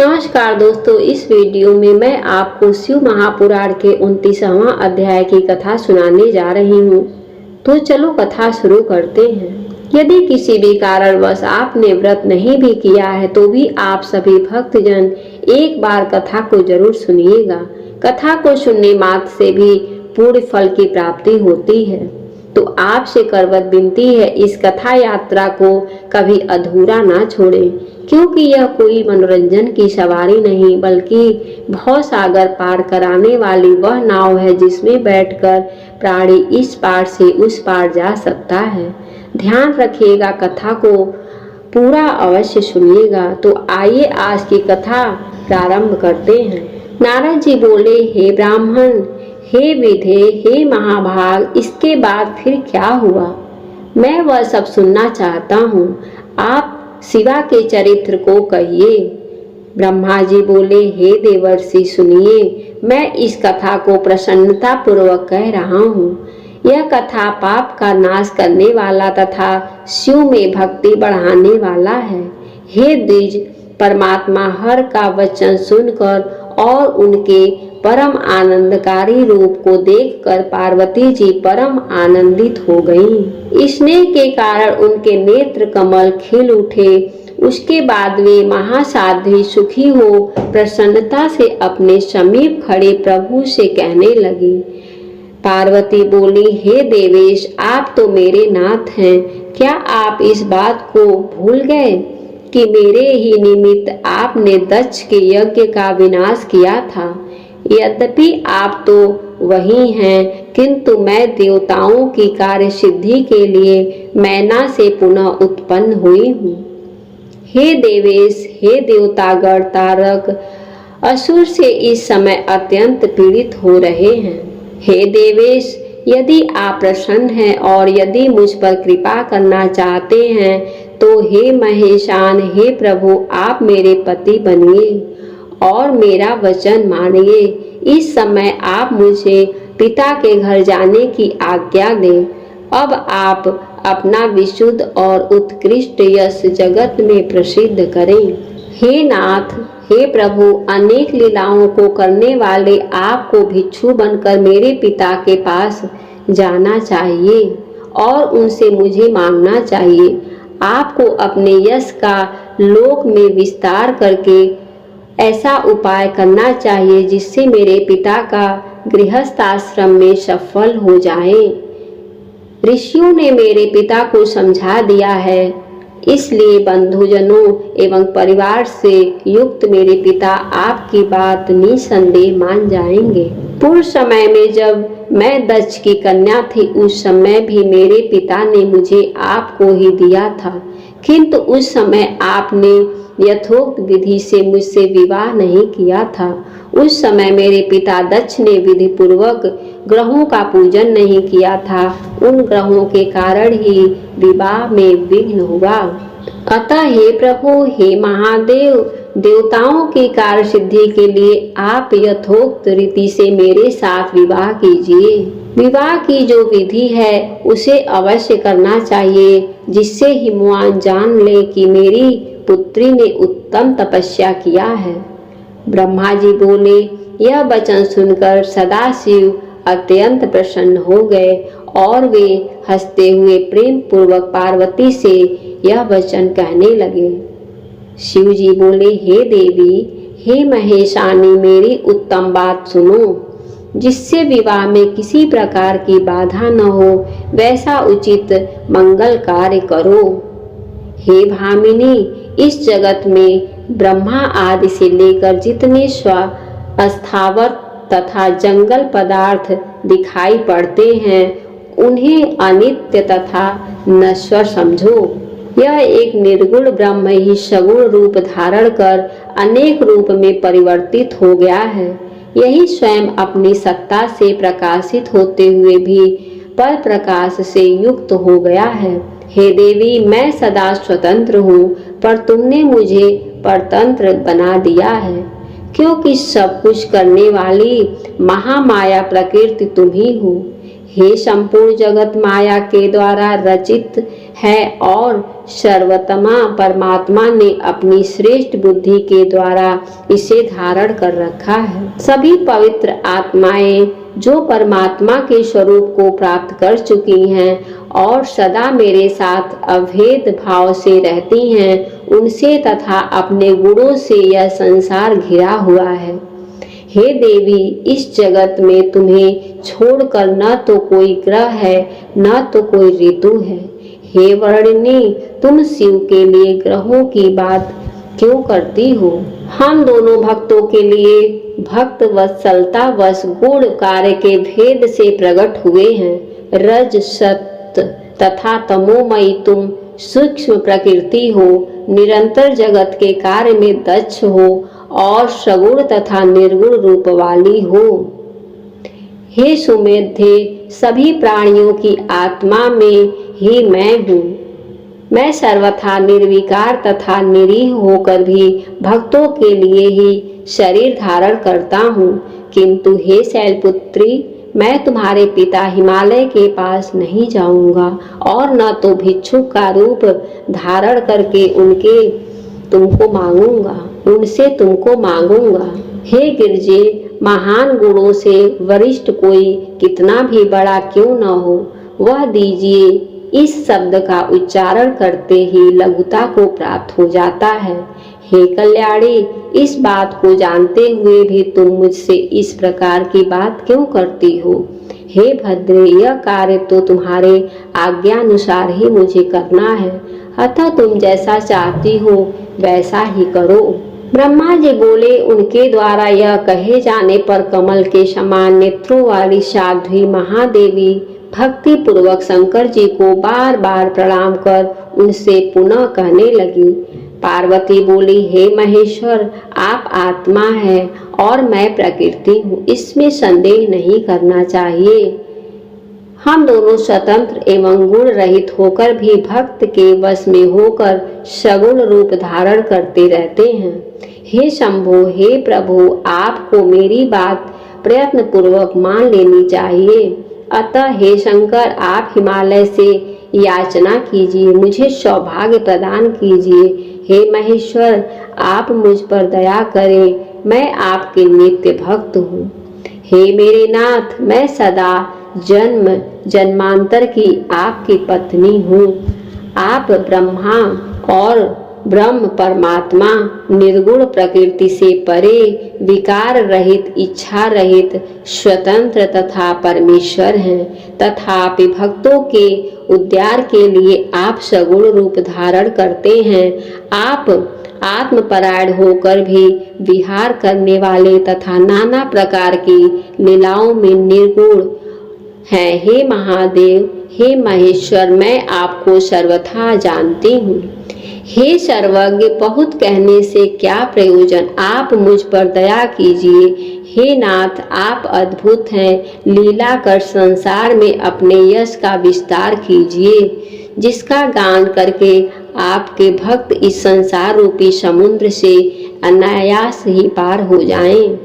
नमस्कार दोस्तों, इस वीडियो में मैं आपको शिव महापुराण के 29वां अध्याय की कथा सुनाने जा रही हूँ। तो चलो कथा शुरू करते हैं। यदि किसी भी कारणवश आपने व्रत नहीं भी किया है तो भी आप सभी भक्तजन एक बार कथा को जरूर सुनिएगा। कथा को सुनने मात्र से भी पूर्ण फल की प्राप्ति होती है। तो आपसे करवत विनती है, इस कथा यात्रा को कभी अधूरा ना छोड़ें, क्योंकि यह कोई मनोरंजन की सवारी नहीं बल्कि भव सागर पार कराने वाली वह नाव है जिसमें बैठकर प्राणी इस पार से उस पार जा सकता है। ध्यान रखिएगा, कथा को पूरा अवश्य सुनिएगा। तो आइए आज की कथा प्रारंभ करते हैं। नारद जी बोले, हे ब्राह्मण, हे विधे, हे महाभाग, इसके बाद फिर क्या हुआ? मैं वह सब सुनना चाहता हूँ। आप शिवा के चरित्र को कहिए। ब्रह्मा जी बोले, हे देवर्षि सुनिए, मैं इस कथा को प्रसन्नता पूर्वक कह रहा हूँ। यह कथा पाप का नाश करने वाला तथा शिव में भक्ति बढ़ाने वाला है। हे द्विज, परमात्मा हर का वचन सुनकर और उनके परम आनंदकारी रूप को देखकर पार्वती जी परम आनंदित हो गईं। स्नेह के कारण उनके नेत्र कमल खिल उठे। उसके बाद वे महासाध्वी सुखी हो प्रसन्नता से अपने समीप खड़े प्रभु से कहने लगी। पार्वती बोली, हे देवेश, आप तो मेरे नाथ हैं। क्या आप इस बात को भूल गए कि मेरे ही निमित्त आपने दक्ष के यज्ञ का विनाश किया था? यद्यपि आप तो वही हैं, किंतु मैं देवताओं की कार्य सिद्धि के लिए मैना से पुनः उत्पन्न हुई हूँ। हे देवेश, हे देवतागण, तारक असुर से इस समय अत्यंत पीड़ित हो रहे हैं। हे देवेश, यदि आप प्रसन्न हैं और यदि मुझ पर कृपा करना चाहते हैं तो हे महेशान, हे प्रभु, आप मेरे पति बनिए और मेरा वचन मानिए। इस समय आप मुझे पिता के घर जाने की आज्ञा दें। अब आप अपना विशुद्ध और उत्कृष्ट यश जगत में प्रसिद्ध करें। हे नाथ, हे प्रभु, अनेक लीलाओं को करने वाले आपको भिक्षु बनकर मेरे पिता के पास जाना चाहिए और उनसे मुझे मांगना चाहिए। आपको अपने यश का लोक में विस्तार करके ऐसा उपाय करना चाहिए जिससे मेरे पिता का गृहस्थ आश्रम में सफल हो जाए। ऋषियों ने मेरे पिता को समझा दिया है, इसलिए बंधुजनों एवं परिवार से युक्त मेरे पिता आपकी बात निसंदेह मान जाएंगे। पूर्व समय में जब मैं दक्ष की कन्या थी, उस समय भी मेरे पिता ने मुझे आपको ही दिया था, किंतु उस समय आपने यथोक्त विधि से मुझसे विवाह नहीं किया था। उस समय मेरे पिता दक्ष ने विधि पूर्वक ग्रहों का पूजन नहीं किया था। उन ग्रहों के कारण ही विवाह में विघ्न हुआ। अतः हे प्रभु, हे महादेव, देवताओं की कार्य सिद्धि के लिए आप यथोक्त रीति से मेरे साथ विवाह कीजिए। विवाह की जो विधि है उसे अवश्य करना चाहिए, जिससे हिमवान जान ले कि मेरी पुत्री ने उत्तम तपस्या किया है। ब्रह्मा जी बोले, यह वचन सुनकर सदाशिव अत्यंत प्रसन्न हो गए और वे हंसते हुए प्रेम पूर्वक पार्वती से यह वचन कहने लगे। शिव जी बोले, हे देवी, हे महेशानी, मेरी उत्तम बात सुनो। जिससे विवाह में किसी प्रकार की बाधा न हो, वैसा उचित मंगल कार्य करो। हे भामिनी, इस जगत में ब्रह्मा आदि से लेकर जितने स्थावर तथा जंगल पदार्थ दिखाई पड़ते हैं, उन्हें अनित्य तथा नश्वर समझो। यह एक निर्गुण ब्रह्म ही सगुण रूप धारण कर अनेक रूप में परिवर्तित हो गया है। यही स्वयं अपनी सत्ता से प्रकाशित होते हुए भी पर प्रकाश से युक्त हो गया है। हे देवी, मैं सदा स्वतंत्र हूँ, पर तुमने मुझे परतंत्र बना दिया है, क्योंकि सब कुछ करने वाली महामाया प्रकृति तुम ही हो। हे संपूर्ण जगत माया के द्वारा रचित है और सर्वोत्तमा परमात्मा ने अपनी श्रेष्ठ बुद्धि के द्वारा इसे धारण कर रखा है। सभी पवित्र आत्माएं जो परमात्मा के स्वरूप को प्राप्त कर चुकी हैं और सदा मेरे साथ अभेद भाव से रहती हैं, उनसे तथा अपने गुणों से यह संसार घिरा हुआ है। हे देवी, इस जगत में तुम्हें छोड़कर न तो कोई ग्रह है न तो कोई ऋतु है। हे वर्णिनी, तुम शिव के लिए ग्रहों की बात क्यों करती हो? हम दोनों भक्तों के लिए भक्त वत्सलता वश गुण कार्य के भेद से प्रकट हुए हैं। रज सत तथा तमोमयी तुम सूक्ष्म प्रकृति हो, निरंतर जगत के कार्य में दक्ष हो और सगुण तथा निर्गुण रूप वाली हो। हे सुमेधे, सभी प्राणियों की आत्मा में ही मैं हूँ। मैं सर्वथा निर्विकार तथा निरीह होकर भी भक्तों के लिए ही शरीर धारण करता हूँ। किंतु हे शैलपुत्री, मैं तुम्हारे पिता हिमालय के पास नहीं जाऊंगा और न तो भिक्षुक का रूप धारण करके उनसे तुमको मांगूंगा। हे गिरजे, महान गुणों से वरिष्ठ कोई कितना भी बड़ा क्यों न हो, वह दीजिए इस शब्द का उच्चारण करते ही लघुता को प्राप्त हो जाता है। हे कल्याणी, इस बात को जानते हुए भी तुम मुझसे इस प्रकार की बात क्यों करती हो? हे भद्रे, यह कार्य तो तुम्हारे आज्ञानुसार ही मुझे करना है, अतः तुम जैसा चाहती हो वैसा ही करो। ब्रह्मा जी बोले। उनके द्वारा यह कहे जाने पर कमल के समान नेत्रों वाली साध्वी महादेवी भक्ति पूर्वक शंकर जी को बार बार प्रणाम कर उनसे पुनः कहने लगी। पार्वती बोली, हे महेश्वर, आप आत्मा है और मैं प्रकृति हूँ, इसमें संदेह नहीं करना चाहिए। हम दोनों स्वतंत्र एवं गुण रहित होकर भी भक्त के वश में होकर सगुण रूप धारण करते रहते हैं। हे शंभो, हे प्रभु, आपको मेरी बात प्रयत्न पूर्वक मान लेनी चाहिए। अतः हे शंकर, आप हिमालय से याचना कीजिए, मुझे सौभाग्य प्रदान कीजिए। हे महेश्वर, आप मुझ पर दया करें, मैं आपके नित्य भक्त हूँ। हे मेरे नाथ, मैं सदा जन्म जन्मांतर की आपकी पत्नी हूँ। आप ब्रह्मा और ब्रह्म परमात्मा निर्गुण प्रकृति से परे, विकार रहित, इच्छा रहित, स्वतंत्र तथा परमेश्वर हैं। तथापि भक्तों के उद्धार के लिए आप सगुण रूप धारण करते हैं। आप आत्मपरायण होकर भी विहार करने वाले तथा नाना प्रकार की लीलाओं में निर्गुण हैं। हे महादेव, हे महेश्वर, मैं आपको सर्वथा जानती हूँ। हे सर्वज्ञ, बहुत कहने से क्या प्रयोजन, आप मुझ पर दया कीजिए। हे नाथ, आप अद्भुत हैं, लीला कर संसार में अपने यश का विस्तार कीजिए, जिसका गान करके आपके भक्त इस संसार रूपी समुद्र से अनायास ही पार हो जाएं।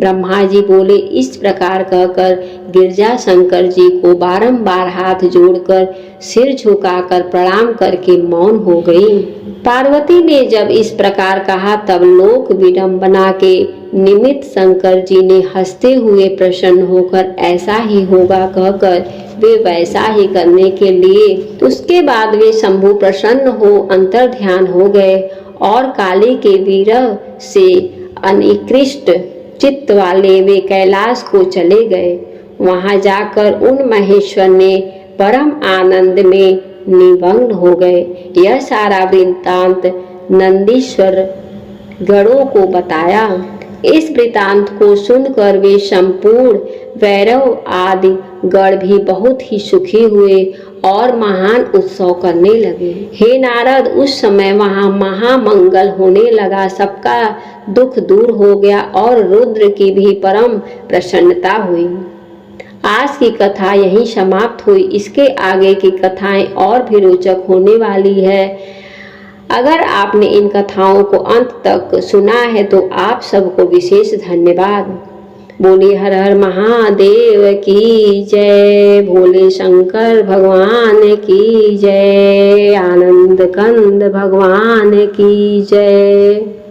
ब्रह्मा जी बोले। इस प्रकार कहकर गिरजा शंकर जी को बारंबार हाथ जोड़कर सिर झुकाकर प्रणाम करके मौन हो गई। पार्वती ने जब इस प्रकार कहा तब लोक विडंबना के निमित्त शंकर जी ने हंसते हुए प्रसन्न होकर ऐसा ही होगा कहकर वे वैसा ही करने के लिए उसके बाद वे शंभु प्रसन्न हो अंतर ध्यान हो गए और काली के विरह से अनिकृष्ट चित्त वाले वे कैलाश को चले गए। वहां जाकर उन महेश्वर ने परम आनंद में निमग्न हो गए। यह सारा वृत्तांत नंदीश्वर गणों को बताया। इस वृत्तांत को सुनकर वे संपूर्ण वैरव आदि गण भी बहुत ही सुखी हुए और महान उत्सव करने लगे। हे नारद, उस समय वहां महामंगल होने लगा, सबका दुख दूर हो गया और रुद्र की भी परम प्रसन्नता हुई। आज की कथा यहीं समाप्त हुई। इसके आगे की कथाएं और भी रोचक होने वाली है। अगर आपने इन कथाओं को अंत तक सुना है तो आप सबको विशेष धन्यवाद। बोले हर हर महादेव की जय, भोले शंकर भगवान की जय, आनंद कंद भगवान की जय।